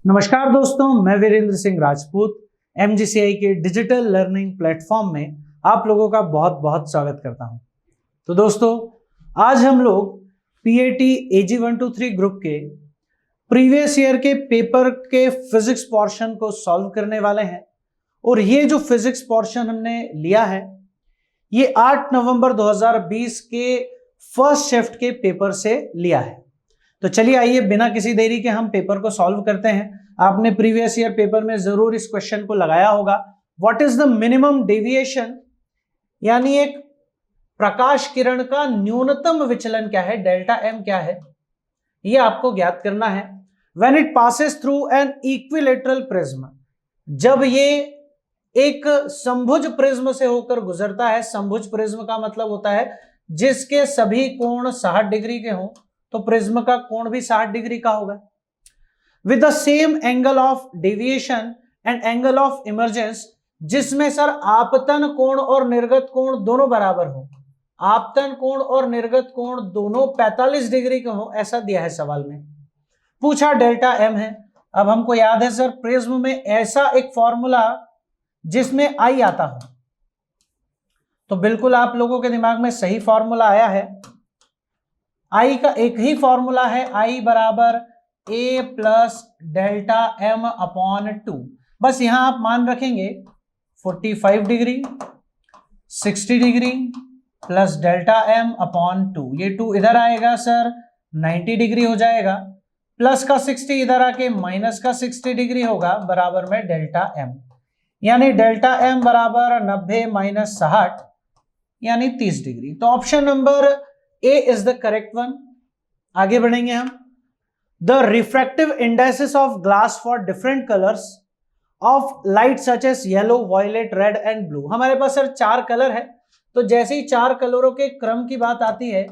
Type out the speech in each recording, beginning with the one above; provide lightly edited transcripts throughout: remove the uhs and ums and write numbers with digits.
नमस्कार दोस्तों, मैं वीरेंद्र सिंह राजपूत MGCI के डिजिटल लर्निंग प्लेटफॉर्म में आप लोगों का बहुत बहुत स्वागत करता हूं। तो दोस्तों, आज हम लोग PAT AG 123 ग्रुप के प्रीवियस ईयर के पेपर के फिजिक्स पोर्शन को सॉल्व करने वाले हैं। और ये जो फिजिक्स पोर्शन हमने लिया है ये 8 नवंबर 2020 के फर्स्ट शिफ्ट के पेपर से लिया है। तो चलिए आइए बिना किसी देरी के हम पेपर को सॉल्व करते हैं। आपने प्रीवियस ईयर पेपर में जरूर इस क्वेश्चन को लगाया होगा। What is the minimum deviation, यानी एक प्रकाश किरण का न्यूनतम विचलन क्या है, डेल्टा एम क्या है, यह आपको ज्ञात करना है। When it passes through an equilateral prism, जब ये एक समभुज प्रिज्म से होकर गुजरता है। समभुज प्रिज्म का मतलब होता है जिसके सभी कोण 60 डिग्री के हों, तो प्रिज्म का कोण भी 60 डिग्री का होगा। With the same angle of deviation and angle of emergence, जिसमें सर आपतन कोण और निर्गत कोण दोनों बराबर हो। आपतन कोण और निर्गत कोण दोनों 45 डिग्री के हो, ऐसा दिया है सवाल में। पूछा डेल्टा एम है। अब हमको याद है सर प्रिज्म में ऐसा एक फॉर्मूला जिसमें आई आता हो, तो बिल्कुल आप लोगों के दिमाग में सही फॉर्मूला आया है। आई का एक ही फॉर्मूला है, आई बराबर A plus delta M upon 2। बस यहां आप मान रखेंगे 45 degree 60 degree plus delta M upon 2। ये 2 इधर आएगा सर 90 डिग्री हो जाएगा, प्लस का 60 इधर आके माइनस का 60 डिग्री होगा, बराबर में डेल्टा एम, यानी डेल्टा एम बराबर 90 माइनस 60 यानी 30 डिग्री। तो option number A is the correct one. आगे बढ़ेंगे हम। The refractive indexes of glass for different colours of light such as yellow, violet, red and blue. हमारे पास सर 4 कलर है, तो जैसे ही 4 कलरों के क्रम की बात आती है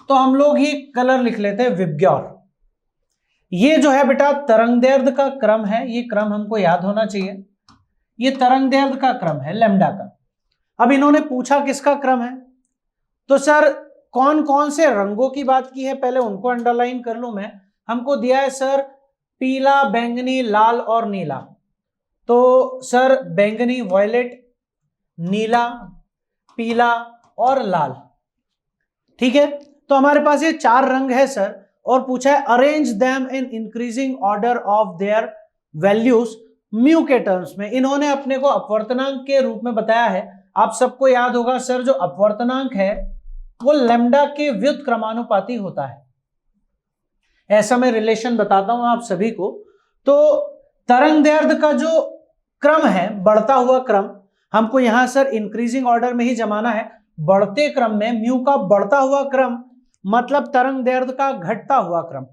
तो हम लोग ये कलर लिख लेते हैं विबग्योर। ये जो है बेटा तरंगदैर्ध्य का क्रम है, ये क्रम हमको याद होना चाहिए। ये तरंगदैर्ध्य का क्रम है लैम्डा का। अब इन्होंने पूछा किसका क्रम है, तो सर कौन कौन से रंगों की बात की है पहले उनको अंडरलाइन कर लूं मैं। हमको दिया है सर पीला, बैंगनी, लाल और नीला। तो सर बैंगनी वायलेट, नीला, पीला और लाल, ठीक है। तो हमारे पास ये 4 रंग है सर, और पूछा है arrange them in increasing order of their values mu के टर्म्स में। इन्होंने अपने को अपवर्तनांक के रूप में बताया है। आप सबको याद होगा सर जो अपवर्तनांक है वो लैम्डा के व्युत्क्रमानुपाती होता है। ऐसा मैं रिलेशन बताता हूं आप सभी को। तो तरंगदैर्ध्य का जो क्रम है, बढ़ता हुआ क्रम, हमको यहां सर इंक्रीजिंग ऑर्डर में ही जमाना है। बढ़ते क्रम में म्यू का बढ़ता हुआ क्रम मतलब तरंगदैर्ध्य का घटता हुआ क्रम।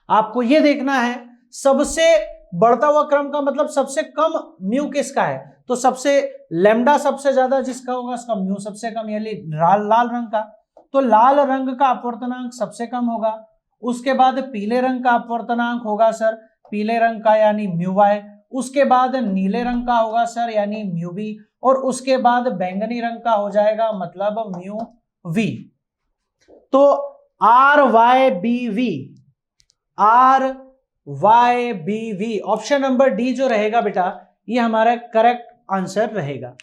आपको यह देखना है सबसे बढ़ता हुआ क्रम का मतलब सबसे कम म्यू किसका है, तो सबसे लैम्डा सबसे ज्यादा जिसका होगा उसका म्यू सबसे कम, यानी लाल रंग का। तो लाल रंग का अपवर्तनांक सबसे कम होगा। उसके बाद पीले रंग का अपवर्तनांक होगा सर पीले रंग का यानी म्यू वाई। उसके बाद नीले रंग का होगा सर यानी म्यू बी, और उसके बाद बैंगनी रंग का हो जाएगा मतलब म्यू वी। तो R Y B V, R Y B V, option number D जो रहेगा बेटा ये हमारा करेक्ट आंसर रहेगा।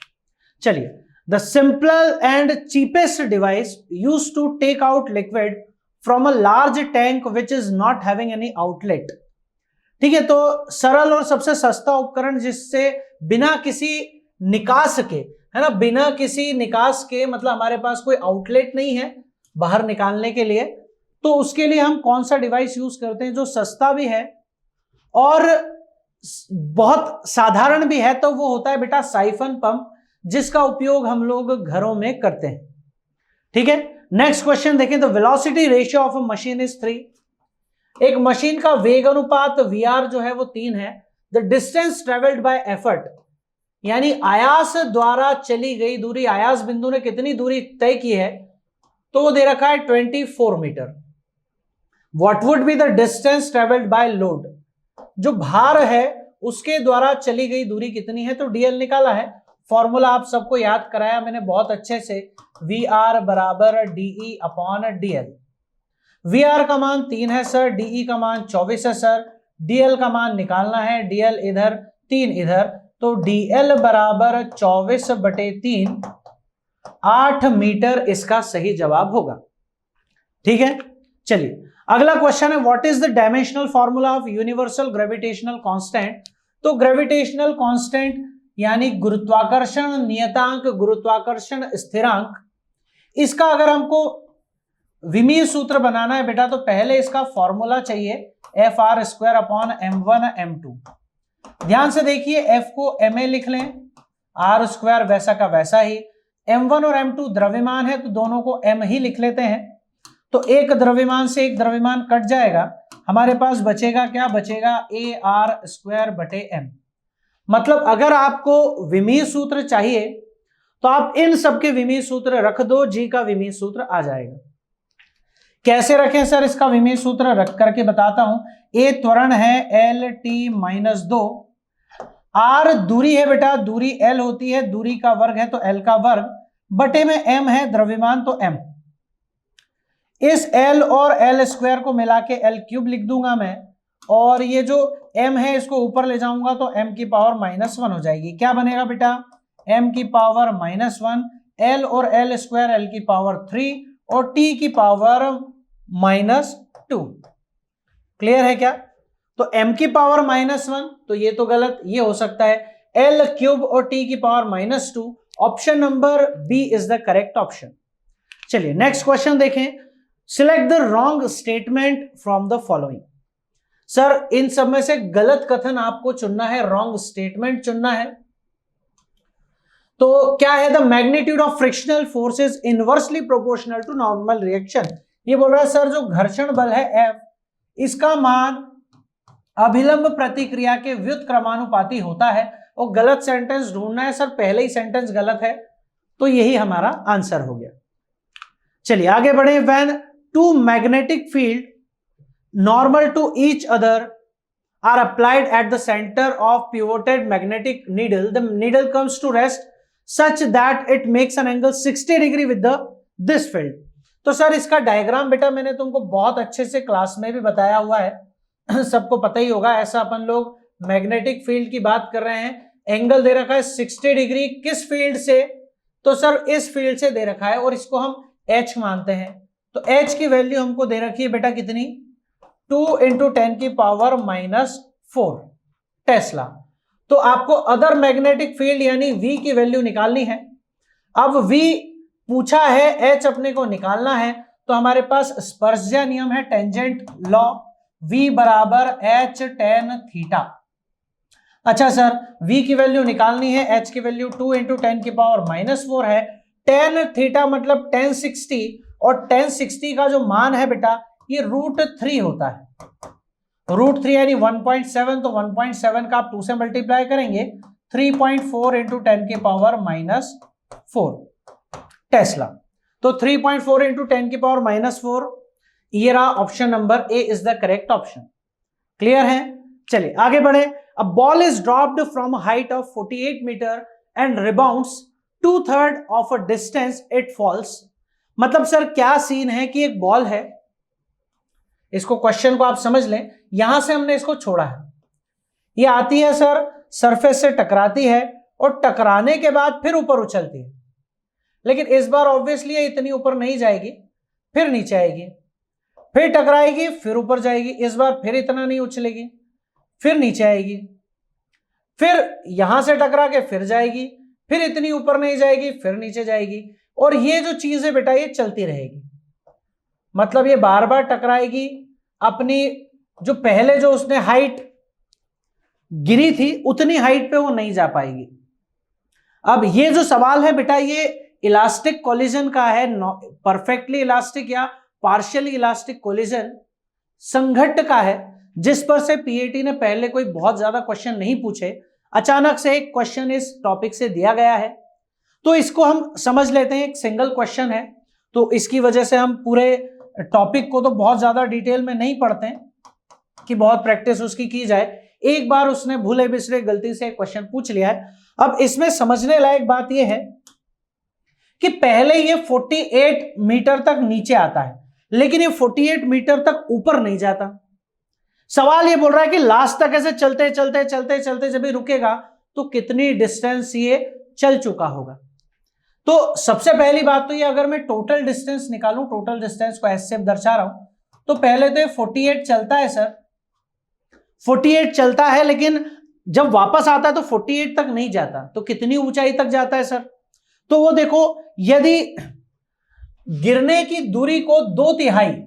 चलिए, the simple and cheapest device used to take out liquid from a large tank which is not having any outlet. ठीक है, तो सरल और सबसे सस्ता उपकरण जिससे बिना किसी निकास के, है ना, बिना किसी निकास के, मतलब हमारे पास कोई आउटलेट नहीं है बाहर निकालने के लिए, तो उसके लिए हम कौन सा डिवाइस यूज करते हैं जो सस्ता भी है और बहुत साधारण भी है, तो वो होता है बेटा साइफन पंप, जिसका उपयोग हम लोग घरों में करते हैं। ठीक है, नेक्स्ट क्वेश्चन देखें। The velocity ratio of a machine is 3। एक मशीन का वेग अनुपात VR जो है वो 3 है। The distance travelled bye effort, यानी आयास द्वारा चली गई दूरी, आयास बिंदु ने कितनी दूरी तय की है, तो वो दे रखा है 24 metre. What would be the distance travelled by load, जो भार है उसके द्वारा चली गई दूरी कितनी है, तो DL निकाला है। फॉर्मूला आप सबको याद कराया मैंने बहुत अच्छे से, VR बराबर DE अपॉन DL। VR का मान 3 है सर, DE का मान 24 है सर, DL का मान निकालना है, DL इधर 3 इधर, तो DL बराबर 24/3 8 मीटर इसका सही जवाब होगा। ठीक है, चलिए अगला क्वेश्चन है, what is the dimensional formula of universal gravitational constant. तो ग्रेविटेशनल कांस्टेंट यानी गुरुत्वाकर्षण नियतांक, गुरुत्वाकर्षण स्थिरांक, इसका अगर हमको विमीय सूत्र बनाना है बेटा तो पहले इसका फॉर्मूला चाहिए Fr²/m1m2। ध्यान से देखिए, F को ma लिख लें, r² वैसा का वैसा ही, m1 और m2 द्रव्यमान है तो दोनों को m ही लिख लेते हैं, तो एक द्रव्यमान से एक द्रव्यमान कट जाएगा, हमारे पास बचेगा क्या, बचेगा ar²/m। मतलब अगर आपको विमीय सूत्र चाहिए तो आप इन सबके विमीय सूत्र रख दो, जी का विमीय सूत्र आ जाएगा। कैसे रखें सर इसका विमीय सूत्र, रख करके बताता हूं। ए त्वरण है Lt-2, r दूरी है बेटा, दूरी l होती है, दूरी का वर्ग है तो l का वर्ग, बटे में m है द्रव्यमान तो m, इस l और l² को मिला के l³ लिख दूंगा मैं, और ये जो m है इसको ऊपर ले जाऊंगा तो m की पावर -1 हो जाएगी। क्या बनेगा बेटा, m की पावर -1, l और l² l की पावर 3 और t की पावर -2। क्लियर है क्या, तो m की पावर -1, तो ये तो गलत, ये हो सकता है l³ और t की power -2। Option number B is the correct option. चलिए नेक्स्ट क्वेश्चन देखें, select the wrong statement from the following. Sir इन सब में से गलत कथन आपको चुनना है, रॉन्ग स्टेटमेंट चुनना है। तो क्या है, the magnitude of frictional force is inversely proportional to normal reaction. ये बोल रहा है सर जो घर्षण बल है F, इसका मान अभिलंब प्रतिक्रिया के व्युत्क्रमानुपाती होता है। और गलत सेंटेंस ढूंढना है सर, पहले ही सेंटेंस गलत है, तो यही हमारा आंसर हो गया। चलिए आगे बढ़े, when two magnetic field normal to each other are applied at the center of pivoted magnetic needle, the needle comes to rest such that it makes an angle 60 degree with this field। तो sir इसका diagram बेटा मैंने तुमको बहुत अच्छे से class में भी बताया हुआ है, सबको पता ही होगा। ऐसा अपन लोग मैग्नेटिक फील्ड की बात कर रहे हैं, एंगल दे रखा है 60 डिग्री, किस फील्ड से, तो सर इस फील्ड से दे रखा है और इसको हम H मानते हैं। तो H की वैल्यू हमको दे रखी है बेटा कितनी, 2 × 10⁻⁴ टेस्ला। तो आपको अदर मैग्नेटिक फील्ड यानी V की वैल्यू निकालनी है। अब V पूछा है, H अपने को निकालना है, तो हमारे पास स्पर्शज्या नियम है, टेंजेंट लॉ, V बराबर H tan थीटा। अच्छा सर V की वैल्यू निकालनी है, H की वैल्यू 2 × 10⁻⁴ है, tan थीटा मतलब tan 60, और tan 60 का जो मान है बेटा ये √3 होता है। √3 यानी 1.7, तो 1.7 का आप 2 से मल्टीप्लाई करेंगे, 3.4 × 10⁻⁴ टेस्ला। तो 3.4 × 10⁻⁴, ये रहा option number A is the correct option. Clear है, चलिए आगे बढ़े। A ball is dropped from height of 48 metre and rebounds 2/3 of a distance it falls. मतलब सर क्या सीन है कि एक बॉल है, इसको क्वेश्चन को आप समझ लें, यहां से हमने इसको छोड़ा है, ये आती है सर सरफेस से टकराती है और टकराने के बाद फिर ऊपर उछलती है, लेकिन इस बार ऑब्वियसली ये इतनी ऊपर नहीं जाएगी, फिर नीचे आएगी, फिर टकराएगी, फिर ऊपर जाएगी, इस बार फिर इतना नहीं उछलेगी, फिर नीचे आएगी, फिर यहां से टकरा के फिर जाएगी, फिर इतनी ऊपर नहीं जाएगी, फिर नीचे जाएगी, और ये जो चीज है बेटा ये चलती रहेगी। मतलब ये बार बार टकराएगी, अपनी जो पहले जो उसने हाइट गिरी थी उतनी हाइट पे वो नहीं जा पाएगी। अब ये जो सवाल है बेटा ये इलास्टिक कोलिजन का है, परफेक्टली इलास्टिक या पार्शियली इलास्टिक कोलिजन संघट्ट का है, जिस पर से पीएटी ने पहले कोई बहुत ज्यादा क्वेश्चन नहीं पूछे, अचानक से एक क्वेश्चन इस टॉपिक से दिया गया है, तो इसको हम समझ लेते हैं। एक सिंगल क्वेश्चन है तो इसकी वजह से हम पूरे टॉपिक को तो बहुत ज्यादा डिटेल में नहीं पढ़ते हैं कि बहुत प्रैक्टिस उसकी की जाए। एक बार उसने भूले बिसरे गलती से क्वेश्चन पूछ लिया है। अब इसमें समझने लायक बात यह है कि पहले ये 48 मीटर तक नीचे आता है, लेकिन ये 48 मीटर तक ऊपर नहीं जाता। सवाल ये बोल रहा है कि लास्ट तक ऐसे चलते चलते चलते चलते जब ये रुकेगा तो कितनी डिस्टेंस ये चल चुका होगा। तो सबसे पहली बात तो ये, अगर मैं टोटल डिस्टेंस निकालूं, टोटल डिस्टेंस को ऐसे दर्शा रहा हूं, तो पहले तो 48 चलता है सर, 48 चलता है, लेकिन जब वापस आता है तो 48 तक नहीं जाता, तो कितनी ऊंचाई तक जाता है सर? तो वो देखो, यदि गिरने की दूरी को 2/3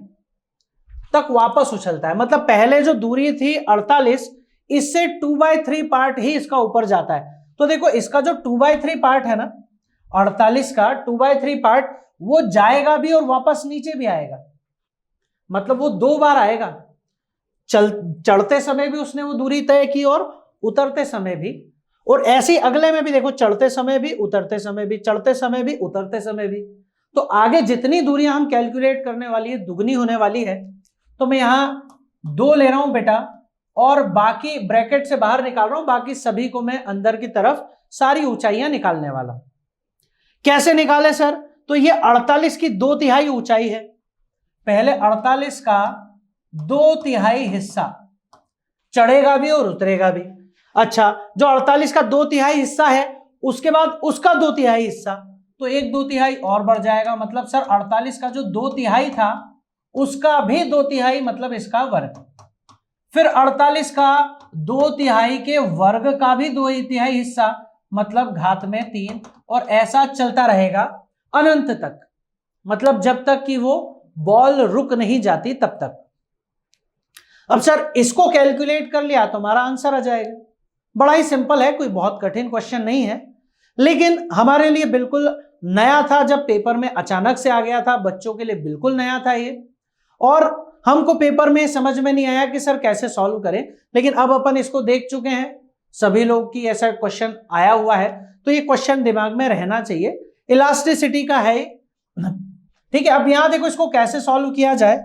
तक वापस उछलता है, मतलब पहले जो दूरी थी 48, इससे 2/3 पार्ट ही इसका ऊपर जाता है। तो देखो इसका जो 2/3 पार्ट है ना, 48 का 2/3 पार्ट, वो जाएगा भी और वापस नीचे भी आएगा, मतलब वो 2 बार आएगा। चढ़ते समय भी उसने वो दूरी तय की और उतरते समय भी, और ऐसे ही अगले में भी देखो, चढ़ते समय भी, उतरते समय भी, चढ़ते समय भी, उतरते समय भी। तो आगे जितनी दूरियां हम कैलकुलेट करने वाली है दुगनी होने वाली है। तो मैं यहां 2 ले रहा हूं बेटा, और बाकी ब्रैकेट से बाहर निकाल रहा हूं, बाकी सभी को मैं अंदर की तरफ सारी ऊंचाइयां निकालने वाला हूं। कैसे निकाले सर? तो ये 48 की 2/3 ऊंचाई है, पहले 48 का 2/3 हिस्सा चढ़ेगा भी और उतरेगा भी। अच्छा, जो 48 का 2/3 हिस्सा है, उसके बाद उसका 2/3 हिस्सा, तो 1/2 और बढ़ जाएगा, मतलब सर 48 का जो 2/3 था उसका भी 2/3, मतलब इसका वर्ग। फिर 48 का 2/3 के वर्ग का भी 2/3 हिस्सा, मतलब घात में 3, और ऐसा चलता रहेगा अनंत तक, मतलब जब तक कि वो बॉल रुक नहीं जाती तब तक। अब सर इसको कैलकुलेट कर लिया तो हमारा आंसर आ जाएगा। बड़ा ही सिंपल है, कोई बहुत कठिन क्वेश्चन नहीं है, लेकिन हमारे लिए बिल्कुल नया था, जब पेपर में अचानक से आ गया था, बच्चों के लिए बिल्कुल नया था ये, और हमको पेपर में समझ में नहीं आया कि सर कैसे सॉल्व करें। लेकिन अब अपन इसको देख चुके हैं, सभी लोग की ऐसा क्वेश्चन आया हुआ है, तो ये क्वेश्चन दिमाग में रहना चाहिए। इलास्टिसिटी का है, ठीक है। अब यहां देखो इसको कैसे सॉल्व किया जाए,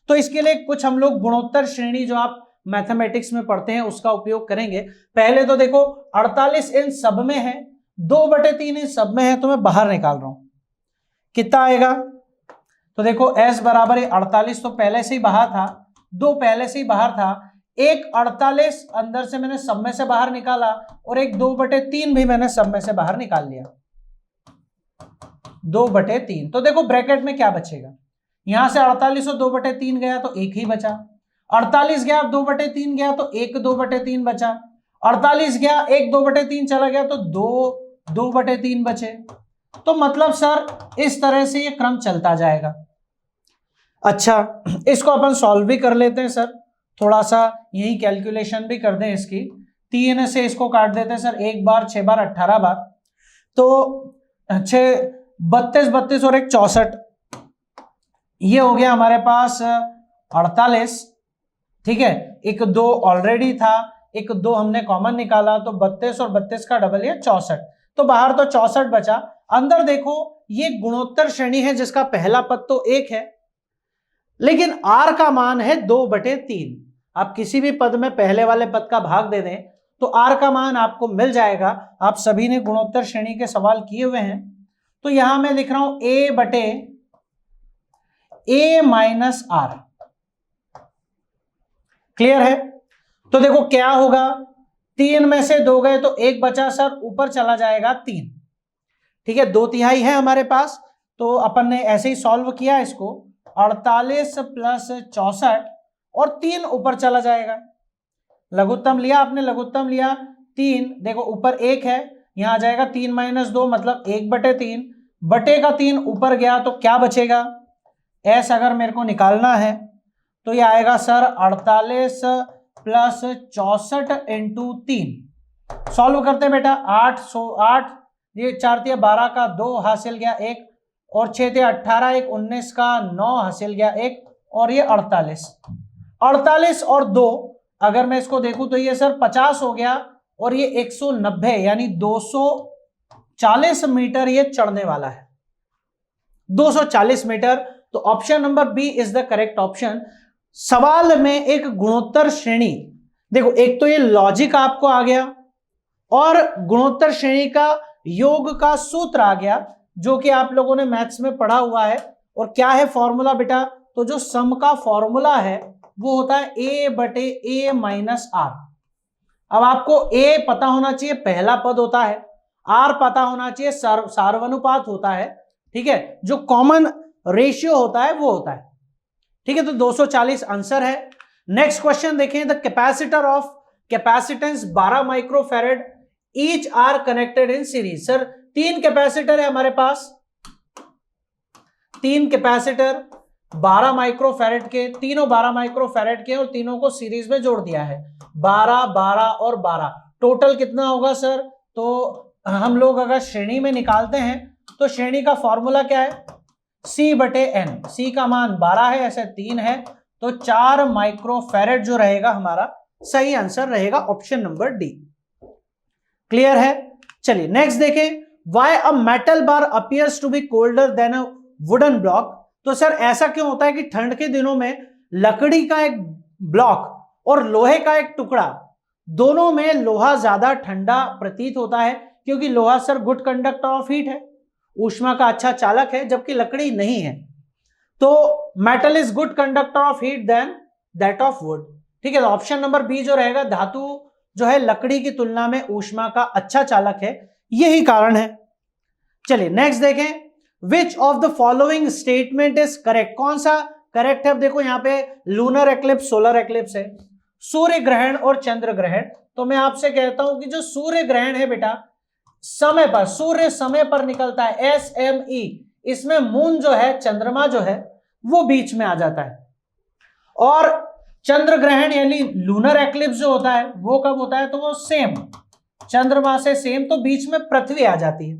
तो इसके लिए कुछ हम लोग गुणोत्तर श्रेणी जो आप मैथमेटिक्स में पढ़ते हैं उसका उपयोग करेंगे। पहले तो देखो 48 इन सब में है, 2/3 इन सब में है, तो मैं बाहर निकाल रहा हूं, कितना आएगा? तो देखो S बराबर 48 तो पहले से ही बाहर था, 2 पहले से ही बाहर था, एक 48 अंदर से मैंने सब में से बाहर निकाला, और एक 2/3 भी मैंने सब में से बाहर निकाल लिया, 2/3। तो देखो ब्रैकेट में क्या बचेगा, यहां से 48 और 2/3 गया तो एक ही बचा, 48 गया 2/3 गया तो एक 2/3 बचा, 48 गया एक 2/3 चला गया तो 2/3 बचे। तो मतलब सर इस तरह से ये क्रम चलता जाएगा। अच्छा, इसको अपन सॉल्व भी कर लेते हैं सर, थोड़ा सा यही कैलकुलेशन भी कर दें इसकी। 3 से इसको काट देते हैं सर, 1 बार 6 बार 18 बार, तो 6 32 32 और 1 64, ये हो गया हमारे पास 48, ठीक है। एक 2 ऑलरेडी था, एक 2 हमने कॉमन निकाला, तो 32 और 32 का डबल ये 64, तो बाहर तो 64 बचा। अंदर देखो ये गुणोत्तर श्रेणी है जिसका पहला पद तो 1 है, लेकिन r का मान है 2/3। आप किसी भी पद में पहले वाले पद का भाग दे दें तो r का मान आपको मिल जाएगा। आप सभी ने गुणोत्तर श्रेणी के सवाल किए हुए हैं, तो यहां मैं लिख रहा हूं a/a-r। क्लियर है? तो देखो क्या होगा, 3 में से 2 गए तो 1 बचा सर, ऊपर चला जाएगा 3, ठीक है। 2/3 है हमारे पास, तो अपन ने ऐसे ही सॉल्व किया इसको, 48 + 64 और 3 ऊपर चला जाएगा। लघुत्तम लिया आपने, लघुत्तम लिया 3, देखो ऊपर 1 है, यहां आ जाएगा 3 - 2 मतलब 1/3, बटे का 3 ऊपर गया तो क्या बचेगा, S अगर मेरे को निकालना है तो ये आएगा सर 48 + 64 × 3। सॉल्व करते हैं बेटा, 8 ये 4 × 12 का 2 हासिल गया 1, और 6 × 18 1 19 का 9 हासिल गया 1, और ये 48 और 2 अगर मैं इसको देखूं तो ये सर 50 हो गया, और ये 190 यानी 240 मीटर ये चढ़ने वाला है, 240 मीटर। तो option number B is the correct option. सवाल में एक गुणोत्तर श्रेणी, देखो एक तो ये लॉजिक आपको आ गया, और गुणोत्तर श्रेणी का योग का सूत्र आ गया, जो कि आप लोगों ने मैथ्स में पढ़ा हुआ है। और क्या है फॉर्मूला बेटा, तो जो सम का फॉर्मूला है वो होता है a बटे a माइनस आर। अब आपको a पता होना चाहिए, पहला पद होता है, r पता होना चाहिए, सार्वनुपात होता है, ठीक है, जो कॉमन रेशियो होता है वो होता है, ठीक है। तो 240 आंसर है। नेक्स्ट क्वेश्चन देखें, the capacitor of capacitance 12 microfarad each are connected in series. Sir 3 capacitor है हमारे पास, 3 कैपेसिटर 12 माइक्रोफैरेड के, तीनों 12 माइक्रोफैरेड के और तीनों को सीरीज में जोड़ दिया है, 12 12 और 12, टोटल कितना होगा सर? तो हम लोग अगर श्रेणी में निकालते हैं तो श्रेणी का फॉर्मूला क्या है? C बटे N, C का मान 12 है, ऐसे 3 है, तो 4 माइक्रोफैरेड जो रहेगा हमारा सही आंसर रहेगा ऑप्शन नंबर डी। क्लियर है? चलिए नेक्स्ट देखें, why a metal bar appears to be colder than a wooden block. तो सर ऐसा क्यों होता है कि ठंड के दिनों में लकड़ी का एक ब्लॉक और लोहे का एक टुकड़ा, दोनों में लोहा ज्यादा ठंडा प्रतीत होता है, क्योंकि लोहा sir good conductor of heat है, ऊष्मा का अच्छा चालक है, जबकि लकड़ी नहीं है। तो metal is good conductor of heat than that of wood, ठीक है। तो ऑप्शन नंबर बी जो रहेगा, धातु जो है लकड़ी की तुलना में ऊष्मा का अच्छा चालक है, यही कारण है। चलिए नेक्स्ट देखें, which of the following statement is correct. कौन सा करेक्ट है? अब देखो यहाँ पे लूनर एक्लिप्स, सोलर एक्लिप्स है, सूर्य ग्रहण और चंद्र ग्रहण। तो मैं आपसे कहता हूं कि जो सूर्य ग्रहण है बेटा, समय पर, सूर्य समय पर निकलता है, SME, इसमें मून जो है, चंद्रमा जो है वो बीच में आ जाता है। और चंद्र ग्रहण यानी लूनर एक्लिप्स जो होता है वो कब होता है? तो वो सेम चंद्रमा से सेम, तो बीच में पृथ्वी आ जाती है,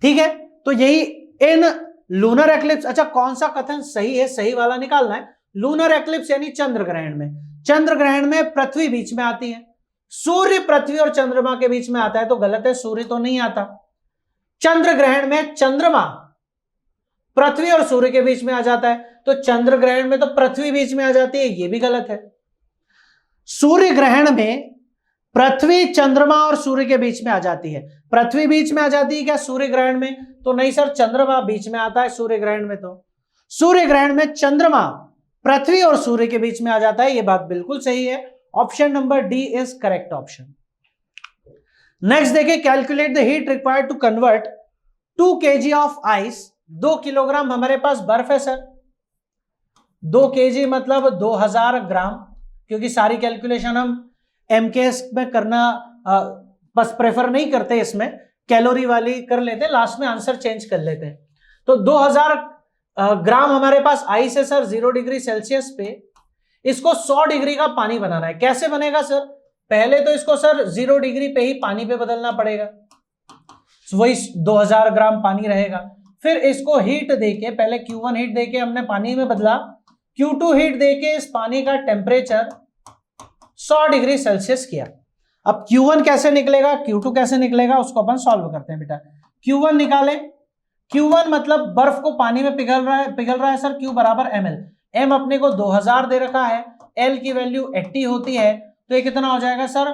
ठीक है। तो यही इन लूनर एक्लिप्स, अच्छा कौन सा कथन सही है, सही वाला निकालना है। लूनर एक्लिप्स यानी चंद्र ग्रहण में, चंद्र ग्रहण में पृथ्वी बीच में आती है, सूर्य पृथ्वी और चंद्रमा के बीच में आता है, तो गलत है, सूर्य तो नहीं आता। चंद्र ग्रहण में चंद्रमा पृथ्वी और सूर्य के बीच में आ जाता है, तो चंद्र ग्रहण में तो पृथ्वी बीच में आ जाती है, ये भी गलत है। सूर्य ग्रहण में पृथ्वी चंद्रमा और सूर्य के बीच में आ जाती है, पृथ्वी बीच में आ जाती है क्या सूर्य ग्रहण में? तो नहीं सर, चंद्रमा बीच में आता है सूर्य ग्रहण में। तो सूर्य ग्रहण में चंद्रमा पृथ्वी और सूर्य के बीच में आ जाता है, यह बात बिल्कुल सही है, option number D is correct option. Next देखिए, calculate the heat required to convert 2 kg of ice. 2 kilogram हमारे पास बर्फ है सर, 2 kg मतलब 2000 ग्राम, क्योंकि सारी कैलकुलेशन हम MKS में करना बस प्रेफर नहीं करते, इसमें कैलोरी वाली कर लेते हैं, लास्ट में आंसर चेंज कर लेते हैं। तो 2000 ग्राम हमारे पास आइस है सर 0 डिग्री सेल्सियस पे, इसको 100 डिग्री का पानी बनाना है। कैसे बनेगा सर? पहले तो इसको सर 0 डिग्री पे ही पानी पे बदलना पड़ेगा, वही 2000 ग्राम पानी रहेगा। फिर इसको हीट देके, पहले Q1 हीट देके हमने पानी में बदला, Q2 हीट देके इस पानी का टेम्परेचर 100 डिग्री सेल्सियस किया। अब Q1 कैसे निकलेगा, Q2 कैसे निकलेगा, उसको अपन सॉल्व करते हैं बेटा। Q1 निकाले, Q1 मतलब बर्फ को पानी में पिघल रहा है सर, Q बराबर ml, m अपने को 2000 दे रखा है, L की वैल्यू 80 होती है, तो ये कितना हो जाएगा सर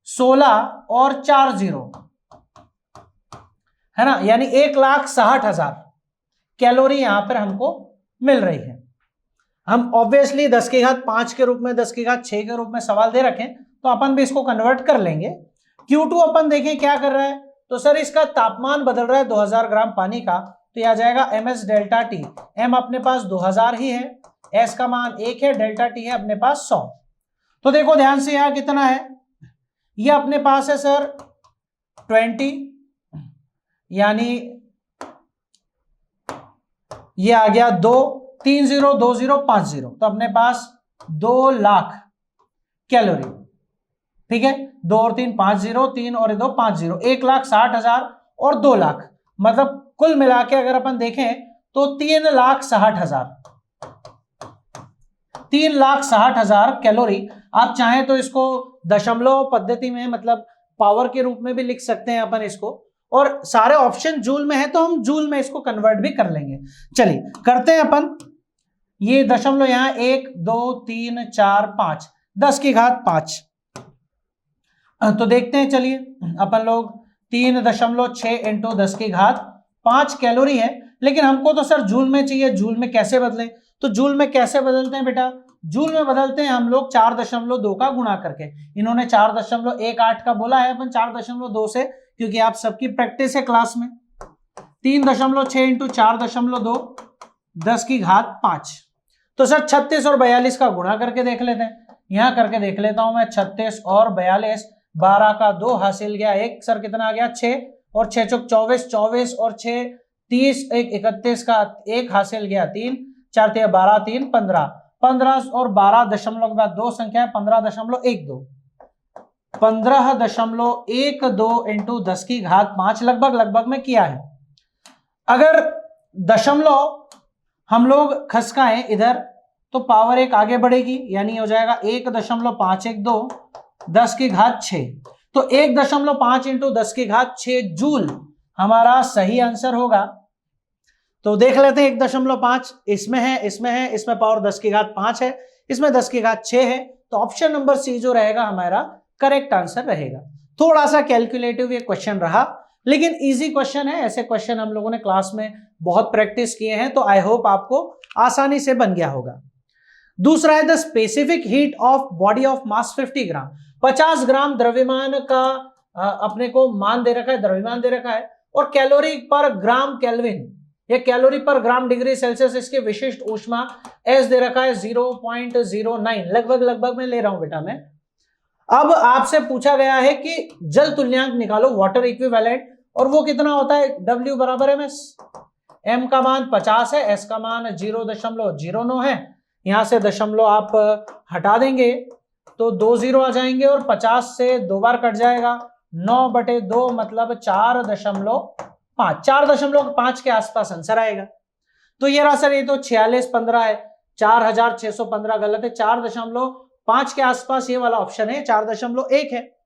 16 और 4 0 है ना, यानी 1,60,000 कैलोरी यहां पर हमको मिल रही है। हम ऑब्वियसली 10 की घात 5 के रूप में, 10 की घात 6 के रूप में सवाल दे रखें, तो अपन भी इसको कन्वर्ट कर लेंगे। Q2 अपन देखें क्या कर रहा है, तो सर इसका तापमान बदल रहा है 2000 ग्राम पानी का, तो यह आ जाएगा ms डेल्टा टी। m अपने पास 2000 ही है, s का मान 1 है, डेल्टा टी है अपने पास 100। तो देखो ध्यान से यहां कितना है, यह अपने पास है सर 20, यानी ये आ गया 2 3 0 2 0 5 0, तो अपने पास 2 लाख कैलोरी, ठीक है, 2 और 3 5 0, 3 और 2 5 0, 1,60,000 और 2 लाख, मतलब कुल मिला के अगर अपन देखें तो 3,60,000, 3,60,000 कैलोरी। आप चाहें तो इसको दशमलव पद्धति में, मतलब पावर के रूप में भी लिख सकते हैं अपन इसको, और सारे ऑप्शन जूल में है तो हम जूल में इसको कन्वर्ट भी कर लेंगे। चलिए करते हैं अपन, ये दशमलव यहां 1 2 3 4 5, 10 की घात 5, तो देखते हैं, चलिए अपन लोग 3.6 इंटू 10 की घात 5 कैलोरी है। लेकिन हमको तो सर जूल में चाहिए, जूल में कैसे बदलें? तो जूल में कैसे बदलते हैं बेटा? जूल में बदलते हैं हम लोग 4.2 का गुणा करके। इन्होंने 4.18 का बोला है, अपन 4.2 से, क्योंकि आप सबकी प्रैक्टिस है क्लास में। 3.6 इंटू 4.2 10 की घात 5। तो सर 36 और 42 का गुणा करके देख लेते हैं। यहां करके देख लेता हूं मैं। 36 और 42, 12 का 2 हासिल गया 1, सर कितना आ गया 6, और 6 चौक 24, 24 और 6 30, 1 31 का 1 हासिल गया 3, 4 3 12, 3 15, 15 और 12 दशमलव के बाद 2 संख्या है 15.12, 15.12 इंटू 10 की घात 5 लगभग में किया है। अगर दशमलव हम लोग खसकाएं इधर तो पावर 1 आगे बढ़ेगी, यानी हो जाएगा 1.512 10 की घात 6। तो 1.5 इंटू 10 की घात 6 जूल हमारा सही आंसर होगा। तो देख लेते हैं 1.5 इसमें है, इसमें पावर 10 की घात 5 है, इसमें 10 की घात 6 है। तो ऑप्शन नंबर सी जो रहेगा हमारा करेक्ट आंसर रहेगा। थोड़ा सा कैलकुलेटिव ये क्वेश्चन रहा, लेकिन इजी क्वेश्चन है। ऐसे क्वेश्चन हम लोगों ने क्लास में बहुत प्रैक्टिस किए हैं, तो आई होप आपको आसानी से बन गया होगा। दूसरा है the specific heat of body of mass 50 ग्राम। 50 ग्राम द्रव्यमान का अपने को मान दे रखा है, द्रव्यमान दे रखा है, और कैलोरी पर ग्राम केल्विन या कैलोरी पर ग्राम डिग्री सेल्सियस इसके विशिष्ट ऊष्मा एस दे रखा है 0.09। लगभग में ले रहा हूं बेटा मैं। अब आपसे पूछा गया है कि जल तुल्यांक निकालो, वाटर इक्विवेलेंट, और वो कितना होता है? W बराबर MS। M का मान 50 है, S का मान 0.09 है। यहां से दशमलव आप हटा देंगे तो 2 0 आ जाएंगे, और 50 से 2 बार कट जाएगा। 9/2 मतलब 4.5, 4.5 के आसपास आंसर आएगा। तो ये रहा सर, ये तो 4615 है, 4615 गलत है। 4.5 के आसपास ये वाला ऑप्शन है, 4.1 है,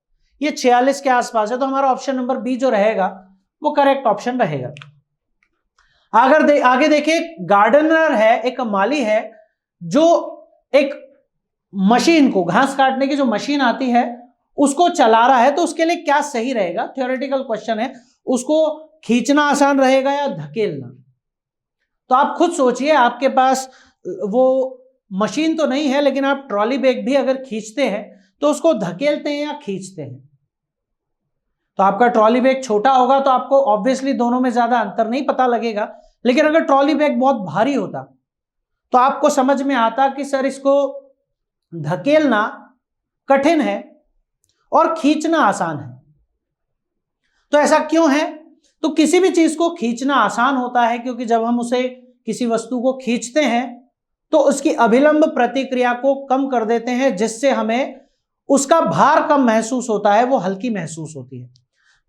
ये 46 के आसपास है। तो हमारा ऑप्शन नंबर बी जो रहेगा वो करेक्ट ऑप्शन रहेगा। आगे देखिए, गार्डनर है, एक माली है जो एक मशीन को, घास काटने की जो मशीन आती है उसको चला रहा है, तो उसके लिए क्या सही रहेगा? थ्योरेटिकल क्वेश्चन है। उसको खींचना आसान रहेगा या धकेलना? तो आप खुद सोचिए, आपके पास वो मशीन तो नहीं है, लेकिन आप ट्रॉली बैग भी अगर खींचते हैं तो उसको धकेलते हैं या खींचते हैं? तो आपका ट्रॉली बैग छोटा होगा तो आपको ऑब्वियसली दोनों में ज्यादा अंतर नहीं पता लगेगा, लेकिन अगर ट्रॉली बैग बहुत भारी होता तो आपको समझ में आता कि सर इसको धकेलना कठिन है और खींचना आसान है। तो ऐसा क्यों है? तो किसी भी चीज को खींचना आसान होता है क्योंकि जब हम उसे, किसी वस्तु को खींचते हैं तो उसकी अभिलंब प्रतिक्रिया को कम कर देते हैं, जिससे हमें उसका भार कम महसूस होता है, वो हल्की महसूस होती है।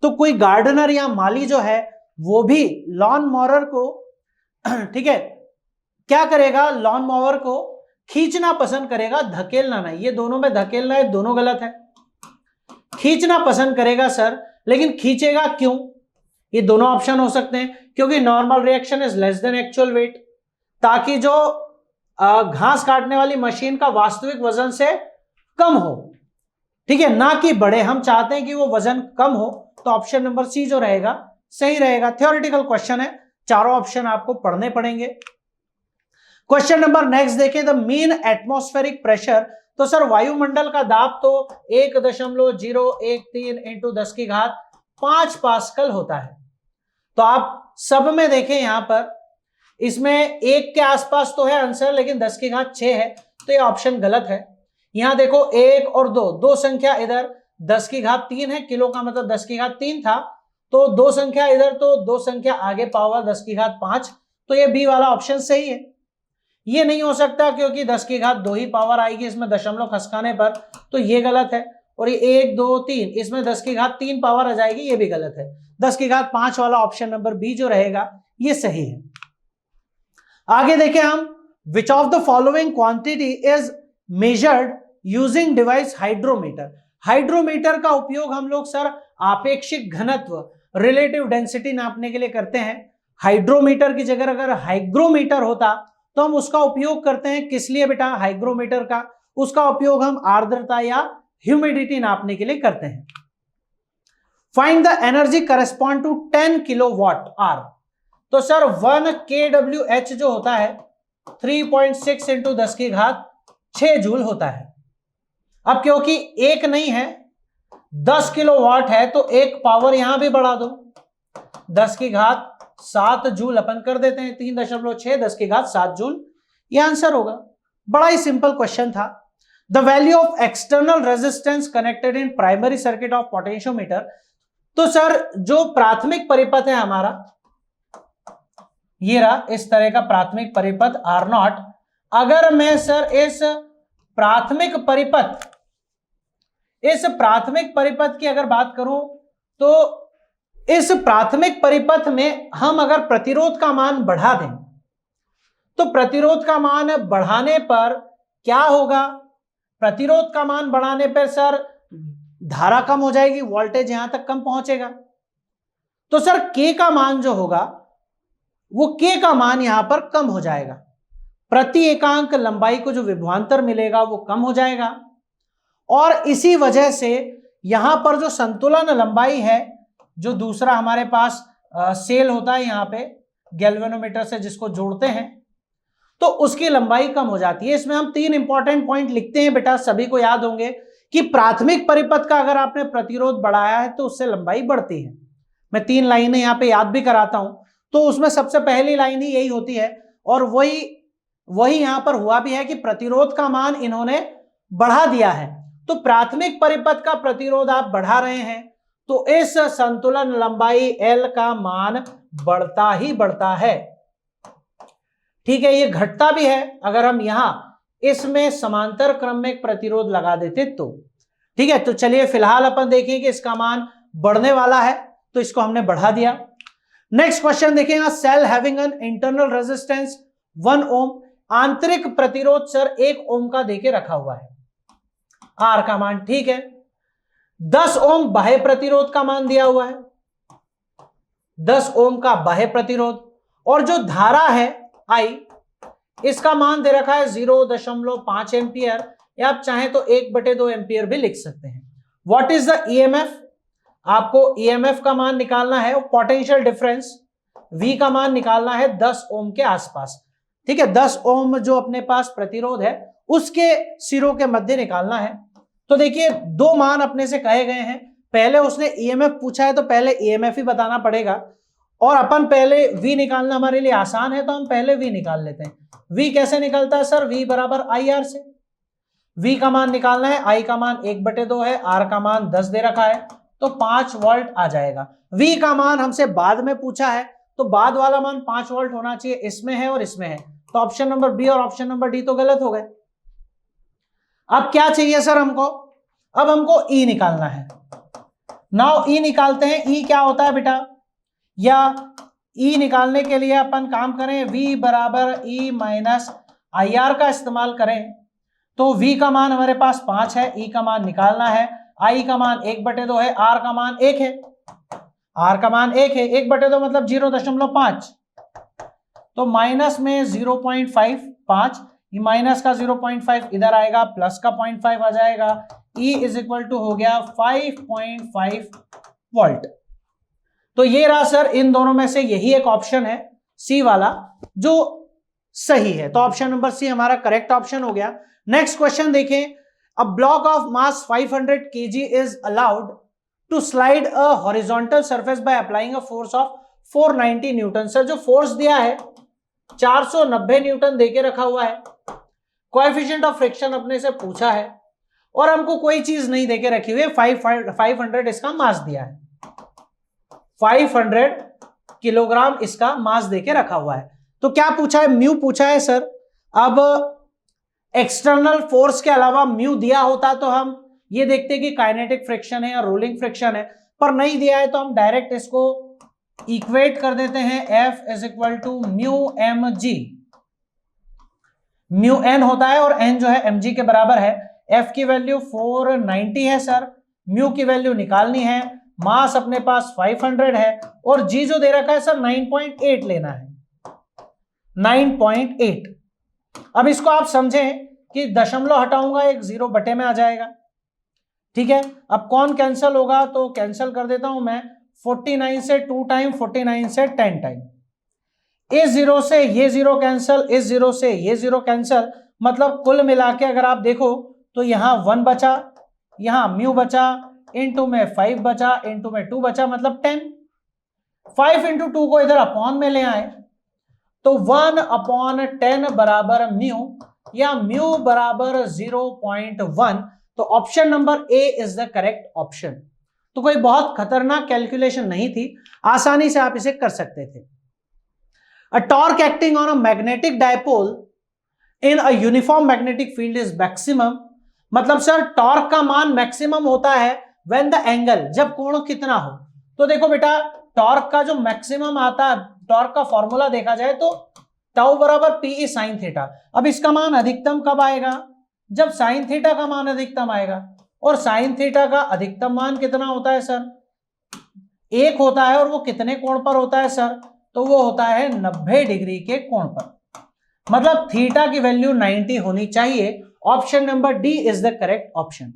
तो कोई गार्डनर या माली जो है वो भी लॉन मॉवर को ठीक है क्या करेगा? लॉन मॉवर को खींचना पसंद करेगा, धकेलना नहीं। ये दोनों में धकेलना है, दोनों गलत है। खींचना पसंद करेगा सर, लेकिन खींचेगा क्यों? ये दोनों ऑप्शन हो सकते हैं, क्योंकि normal reaction is less than actual wait, ताकि जो घास काटने वाली मशीन का वास्तविक वजन से कम हो, ठीक है, ना कि बढ़े। हम चाहते हैं कि वो वजन कम हो, तो ऑप्शन नंबर सी जो रहेगा सही रहेगा। थ्योरेटिकल क्वेश्चन है, चारों ऑप्शन आपको पढ़ने पड़ेंगे। क्वेश्चन नंबर नेक्स्ट देखें, द मीन एटमॉस्फेरिक प्रेशर। तो सर वायुमंडल का दाब तो 1.013 इंटू 10 की घात 5 पास्कल होता है। तो आप सब में देखें, यहां पर इसमें 1 के आसपास तो है आंसर, लेकिन 10 की घात 6 है, तो ये ऑप्शन गलत है। यहां देखो 1 और 2, 2 संख्या इधर 10 की घात 3 है, किलो का मतलब 10 की घात 3 था, तो 2 संख्या इधर, तो 2 संख्या आगे पावर 10 की घात 5, तो ये बी वाला ऑप्शन सही है। ये नहीं हो सकता क्योंकि 10 की घात 2 ही पावर आएगी इसमें दशमलव खसकाने पर, तो ये गलत है। और ये 1 2 3, इसमें 10 की घात 3 पावर आ जाएगी, ये भी गलत है। 10 की घात 5 वाला ऑप्शन नंबर बी जो रहेगा ये सही है। आगे देखें हम, which of the following quantity is measured using device hydrometer. Hydrometer का उपयोग हम लोग सर आपेक्षिक घनत्व, रिलेटिव डेंसिटी नापने के लिए करते हैं। हाइड्रोमीटर की जगह अगर हाइग्रोमीटर होता तो हम उसका उपयोग करते हैं किस लिए बेटा? हाइग्रोमीटर का उसका उपयोग हम आर्द्रता या ह्यूमिडिटी नापने के लिए करते हैं। Find the energy correspond to 10 kilowatt hour. तो सर 1 kWh जो होता है 3.6 इंटू 10 की घात 6 जूल होता है। अब क्योंकि एक नहीं है 10 किलोवाट है तो एक पावर यहां भी बढ़ा दो, 10 की घात 7 जूल अपन कर देते हैं, 3.6 10 की घात 7 जूल, ये आंसर होगा। बड़ा ही सिंपल क्वेश्चन था। The value of external resistance connected in primary circuit of potentiometer. तो सर जो प्राथमिक परिपथ है हमारा, ये रहा इस तरह का प्राथमिक परिपथ R0। अगर मैं सर इस प्राथमिक परिपथ की अगर बात करूं तो इस प्राथमिक परिपथ में हम अगर प्रतिरोध का मान बढ़ा दें तो प्रतिरोध का मान बढ़ाने पर क्या होगा, प्रतिरोध का मान बढ़ाने पर सर धारा कम हो जाएगी, वोल्टेज यहां तक कम पहुंचेगा। तो सर K का मान जो होगा वो K का मान यहां पर कम हो जाएगा, प्रति एकांक लंबाई को जो विभवांतर मिलेगा वो कम हो जाएगा। और इसी वजह से यहां पर जो संतुलन लंबाई है, जो दूसरा हमारे पास सेल होता है यहां पे गैल्वेनोमीटर से जिसको जोड़ते हैं, तो उसकी लंबाई कम हो जाती है। इसमें हम 3 इंपॉर्टेंट पॉइंट लिखते हैं बेटा, सभी को याद होंगे कि प्राथमिक परिपथ का अगर आपने प्रतिरोध बढ़ाया है तो उससे लंबाई बढ़ती है। मैं 3 लाइनें यहां पे याद भी कराता हूं, तो उसमें सबसे पहली लाइन ही यही होती है और वही यहां पर हुआ भी है कि प्रतिरोध का मान इन्होंने बढ़ा दिया है। तो प्राथमिक परिपथ का प्रतिरोध आप बढ़ा रहे हैं तो इस संतुलन लंबाई L का मान बढ़ता ही बढ़ता है। ठीक है, ये घटता भी है अगर हम यहां इसमें समांतर क्रम में एक प्रतिरोध लगा देते तो। ठीक है, तो चलिए फिलहाल अपन देखें कि इसका मान बढ़ने वाला है तो इसको हमने बढ़ा दिया। नेक्स्ट क्वेश्चन देखेंगे, cell having an internal resistance 1 ohm, आंतरिक प्रतिरोध सर 1 ओम का देके रखा हुआ है, आर का मान। ठीक है, 10 ओम बाह्य प्रतिरोध का मान दिया हुआ है, 10 ओम का बाह्य प्रतिरोध, और जो धारा है I इसका मान दे रखा है 0.5 एम्पियर, या आप चाहें तो 1/2 एम्पियर भी लिख सकते हैं। व्हाट इज द EMF, आपको EMF का मान निकालना है, पोटेंशियल डिफरेंस V का मान निकालना है 10 ओम के आसपास। ठीक है, 10 ओम जो अपने पास प्रतिरोध है उसके सिरों के मध्य निकालना है। तो देखिए 2 मान अपने से कहे गए हैं, पहले उसने EMF पूछा है तो पहले EMF ही बताना पड़ेगा, और अपन पहले V निकालना हमारे लिए आसान है तो हम पहले V निकाल लेते हैं। V कैसे निकलता है सर, V बराबर IR से। V का मान निकालना है, I का मान 1/2 है, R का मान 10 दे रखा है तो 5 वोल्ट आ जाएगा। V का मान हमसे बाद में पूछा है तो बाद वाला मान 5 वोल्ट होना चाहिए, इसमें है और इसमें है, तो ऑप्शन नंबर बी और ऑप्शन नंबर डी तो गलत हो गए। अब क्या चाहिए सर हमको, अब हमको E निकालना है। नाउ E निकालते हैं। E क्या होता है बेटा, या E निकालने के लिए अपन काम करें V बराबर E माइनस IR का इस्तेमाल करें तो V का मान हमारे पास 5 है, E का मान निकालना है, I का मान 1/2 है, R का मान 1 है, R का मान 1 है, 1/2 मतलब 0.5, तो माइनस में 0.5, ये माइनस का 0.5 इधर आएगा, प्लस का 0.5 आ जाएगा, E इज इक्वल टू हो गया 5.5 वोल्ट। तो ये रहा सर, इन दोनों में से यही एक ऑप्शन है सी वाला जो सही है, तो ऑप्शन नंबर सी हमारा करेक्ट ऑप्शन हो गया। नेक्स्ट क्वेश्चन देखें, a block of mass 500 kg is allowed to slide a horizontal surface by applying a force of 490 newton. Sir जो फोर्स दिया है 490 न्यूटन देके रखा हुआ है, कोएफिशिएंट ऑफ फ्रिक्शन अपने से पूछा है और हमको कोई चीज नहीं देके रखी हुई है, 500 इसका मास दिया है, 500 किलोग्राम इसका मास देके रखा हुआ है। तो क्या पूछा है, म्यू पूछा है सर। अब एक्सटर्नल फोर्स के अलावा म्यू दिया होता तो हम ये देखते कि काइनेटिक फ्रिक्शन है या रोलिंग फ्रिक्शन है, पर नहीं दिया है तो हम डायरेक्ट इसको इक्वेट कर देते हैं, F is equal to mu mg, mu n होता है और n जो है mg के बराबर है। F की वैल्यू 490 है सर, म्यू की वैल्यू निकालनी है, मास अपने पास 500 है और g जो दे रखा है सर 9.8 लेना है, 9.8। अब इसको आप समझें कि दशमलव हटाऊंगा एक 0 बटे में आ जाएगा। ठीक है, अब कौन कैंसिल होगा, तो कैंसिल कर देता हूं मैं, 49 से 2 टाइम, 49 से 10 टाइम, इस जीरो से ये जीरो कैंसल, इस जीरो से ये जीरो कैंसल, मतलब कुल मिला के अगर आप देखो तो यहां 1 बचा, यहां म्यू बचा, इनटू में 5 बचा, इनटू में 2 बचा, मतलब 10। 5 इंटू 2 को इधर अपॉन में ले आए तो 1/10 बराबर म्यू, या म्यू बराबर 0.1। तो option number A is the correct option. तो कोई बहुत खतरनाक कैलकुलेशन नहीं थी, आसानी से आप इसे कर सकते थे। A torque acting on a magnetic dipole in a uniform magnetic field is maximum, मतलब सर टॉर्क का मान मैक्सिमम होता है when the angle, जब कोण कितना हो। तो देखो बेटा, टॉर्क का जो मैक्सिमम आता है, टॉर्क का फॉर्मूला देखा जाए तो टाउ बराबर पीई साइन थीटा। अब इसका मान अधिकतम कब आएगा? जब साइन थीटा का मान अधिकतम आएगा। और साइन थीटा का अधिकतम मान कितना होता है सर? 1 होता है। और वो कितने कोण पर होता है सर? तो वो होता है 90 डिग्री के कोण पर, मतलब थीटा की वैल्यू 90 होनी चाहिए। Option number D is the correct option.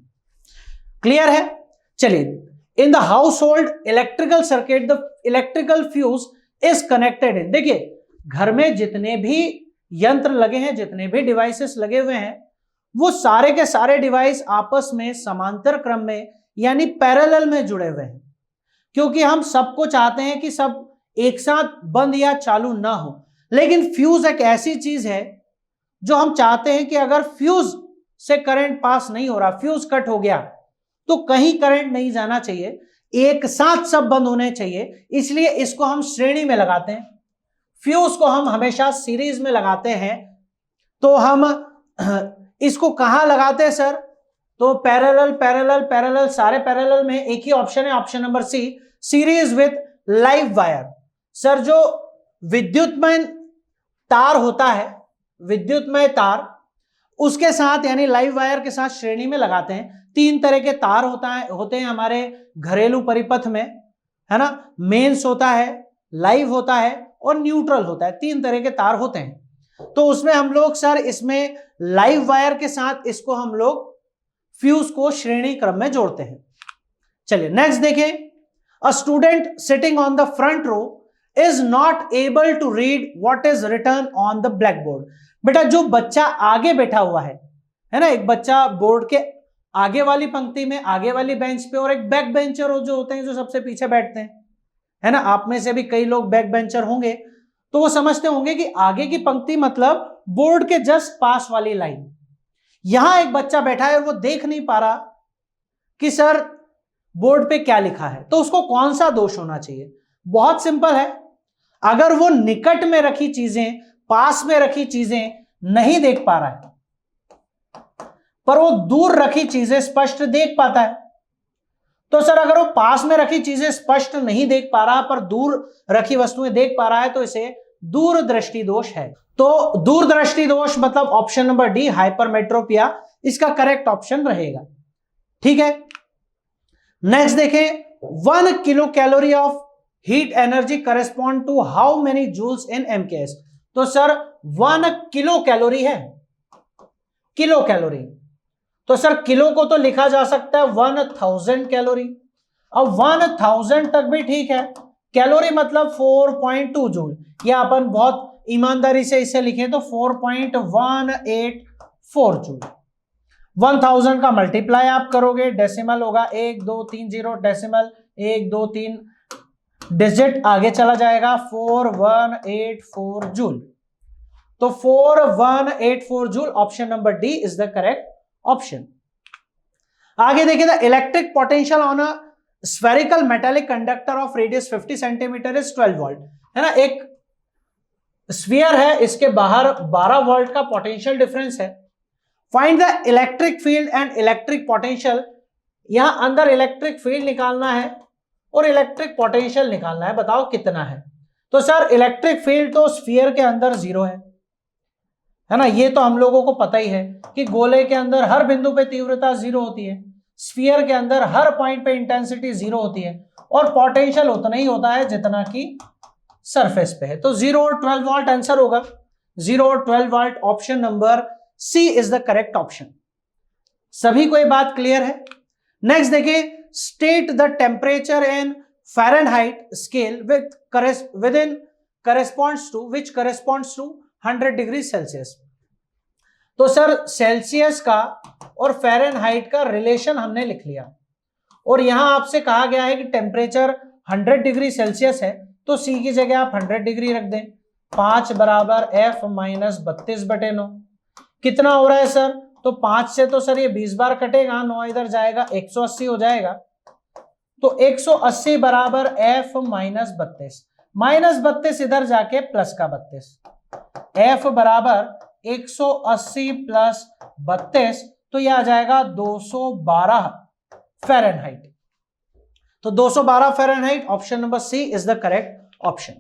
Clear है? चलिए, in the house hold electrical circuit the electrical fuse is connected in, देखिए घर में जितने भी यंत्र लगे हैं, जितने भी डिवाइसेस लगे हुए हैं, वो सारे के सारे डिवाइस आपस में समांतर क्रम में यानी पैरेलल में जुड़े हुए हैं, क्योंकि हम सबको चाहते हैं कि सब एक साथ बंद या चालू ना हो। लेकिन फ्यूज एक ऐसी चीज है जो हम चाहते हैं कि अगर फ्यूज से करंट पास नहीं हो रहा, फ्यूज कट हो गया, तो कहीं करंट नहीं जाना चाहिए, एक साथ सब बंद होने चाहिए। इसलिए इसको हम श्रेणी में लगाते हैं, फ्यूज को हम हमेशा सीरीज में लगाते हैं। तो हम इसको कहां लगाते हैं सर? तो पैरेलल पैरेलल पैरेलल, सारे पैरेलल में एक ही ऑप्शन है, option number C, series with live wire. Sir जो विद्युतमय तार होता है, विद्युतमय तार, उसके साथ यानी लाइव वायर के साथ श्रेणी में लगाते हैं। 3 तरह के तार होते हैं हमारे घरेलू परिपथ में, है ना। मेंस होता है, लाइव होता है और न्यूट्रल होता है, 3 तरह के तार होते हैं। तो उसमें हम लोग सर इसमें लाइव वायर के साथ इसको हम लोग फ्यूज को श्रेणी क्रम में जोड़ते हैं। चलिए नेक्स्ट देखें। A student sitting on the front row is not able to read what is written on the blackboard. बेटा जो बच्चा आगे बैठा हुआ है ना, एक बच्चा बोर्ड के आगे वाली पंक्ति में, आगे वाली बेंच पे, और एक बैक बेंचर जो होते हैं जो सबसे पीछे बैठते हैं, है ना। आप में से भी कई लोग बैक बेंचर होंगे, तो वो समझते होंगे कि आगे की पंक्ति मतलब बोर्ड के जस्ट पास वाली लाइन। यहां एक बच्चा बैठा है और वो देख नहीं पा रहा कि सर बोर्ड पे क्या लिखा है, तो उसको कौन सा दोष होना चाहिए? बहुत सिंपल है, अगर वो निकट में रखी चीजें, पास में रखी चीजें नहीं देख पा रहा है, पर वो दूर रखी चीजें स्पष्ट देख पाता है, तो सर अगर वो पास में रखी चीजें स्पष्ट नहीं देख पा रहा पर दूर रखी वस्तुएं देख पा रहा है, तो इसे दूरदृष्टि दोष है। तो दूरदृष्टि दोष मतलब ऑप्शन नंबर डी, हाइपरमेट्रोपिया, इसका करेक्ट ऑप्शन रहेगा। ठीक है, नेक्स्ट देखें। 1 kilo calorie of heat energy correspond to how many joules in MKS. तो सर 1 किलो कैलोरी है, किलो कैलोरी, तो सर किलो को तो लिखा जा सकता है 1000 कैलोरी। अब 1000 तक भी ठीक है, कैलोरी मतलब 4.2 जूल, या अपन बहुत ईमानदारी से इसे लिखें तो 4.184 जूल। 1000 का मल्टीप्लाई आप करोगे, डेसिमल होगा 1 2 3 0, डेसिमल 1 2 3 डिजिट आगे चला जाएगा, 4184 जूल। तो 4184 joule, option number D is the correct option. आगे देखिए, the electric potential on a spherical metallic conductor of radius 50 centimetre is 12 volt, है ना। एक स्फीयर है, इसके बाहर 12 वोल्ट का पोटेंशियल डिफरेंस है। Find the electric field and electric potential, यहां अंदर इलेक्ट्रिक फील्ड निकालना है और इलेक्ट्रिक पोटेंशियल निकालना है, बताओ कितना है। तो सर इलेक्ट्रिक फील्ड तो स्फीयर के अंदर 0 है ना, ये तो हम लोगों को पता ही है कि गोले के अंदर हर बिंदु पे तीव्रता 0 होती है, स्फीयर के अंदर हर पॉइंट पे इंटेंसिटी 0 होती है, और पोटेंशियल उतना ही होता है जितना कि सरफेस पे है। तो 0 और 12 वोल्ट आंसर होगा, 0 और 12 volt, option number C is the correct option. सभी को ये बात क्लियर है? नेक्स्ट देखिए, state the temperature in Fahrenheit scale with in corresponds to 100 degree Celsius. तो सर सेल्सियस का और फ़ारेनहाइट का रिलेशन हमने लिख लिया, और यहां आपसे कहा गया है कि टेम्परेचर 100 डिग्री सेल्सियस है, तो सी की जगह आप 100 डिग्री रख दें। 5 बराबर F माइनस 32/9 कितना हो रहा है सर? तो 5 से तो सर ये 20 बार कटेगा, 9 इधर जाएगा, 180 हो जाएगा। तो 180 बराबर F माइनस 32 इधर जाके प्लस का 32, F बराबर 180 प्लस 32, तो यह आ जाएगा 212 फ़ारेनहाइट। तो 212 Fahrenheit, option number C is the correct option.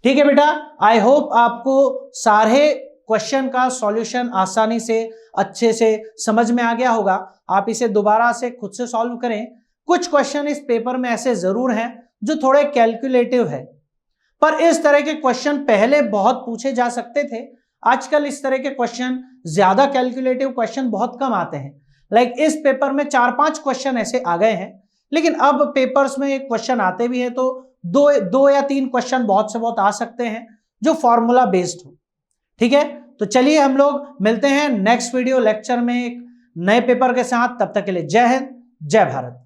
ठीक है बेटा, आई होप आपको सारे क्वेश्चन का सॉल्यूशन आसानी से अच्छे से समझ में आ गया होगा। आप इसे दोबारा से खुद से सॉल्व करें। कुछ क्वेश्चन इस पेपर में ऐसे जरूर हैं जो थोड़े कैलकुलेटिव है, पर इस तरह के क्वेश्चन पहले बहुत पूछे जा सकते थे। आजकल इस तरह के क्वेश्चन, ज्यादा कैलकुलेटिव क्वेश्चन बहुत कम आते हैं। लाइक इस पेपर में 4-5 क्वेश्चन ऐसे आ गए हैं, लेकिन अब पेपर्स में एक क्वेश्चन आते भी हैं तो दो या 3 क्वेश्चन बहुत से बहुत आ सकते हैं जो फॉर्मूला बेस्ड हो। ठीक है, तो चलिए हम लोग मिलते हैं नेक्स्ट वीडियो लेक्चर में एक नए पेपर के साथ। तब तक के लिए जय हिंद, जय भारत।